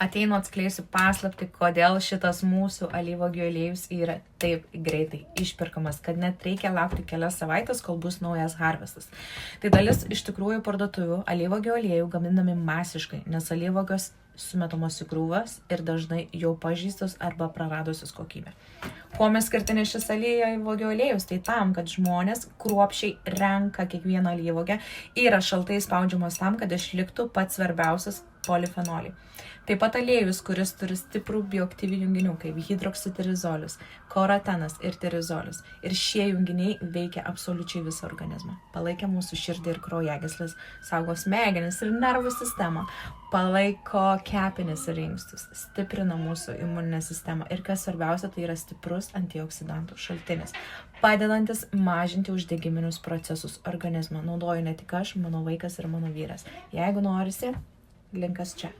Ateinu atskleisiu paslaptį, kodėl šitas mūsų alyvuogių aliejus yra taip greitai išpirkamas, kad net reikia laukti kelias savaitės, kol bus naujas harvestas. Tai dalis iš tikrųjų parduotuvių alyvuogių aliejų gaminami masiškai, nes alyvuogos sumetamos į krūvas ir dažnai jau pažįstos arba praradusios kokybę. Kuo mes skirtinė šis alyvuogių aliejus? Tai tam, kad žmonės kruopščiai renka kiekvieną alyvuogę, yra šaltai spaudžiamos tam, kad išliktų pats svarbiausias polifenoliai. Taip pat aliejus, kuris turi stiprų bioaktyvių junginių, kaip hidroksitirizolis, karotenas ir tirizolis. Ir šie junginiai veikia absoliučiai visą organizmą. Palaikia mūsų širdį ir kraujagyslės, saugo smegenis ir nervų sistemą, palaiko kepenis ir inkstus, stiprina mūsų imuninę sistemą ir kas svarbiausia, tai yra stiprus antioksidantų šaltinis, padedantis mažinti uždegiminius procesus organizmą. Naudoju ne tik aš, mano vaikas ir mano vyras. Jeigu norisi, linkas čia.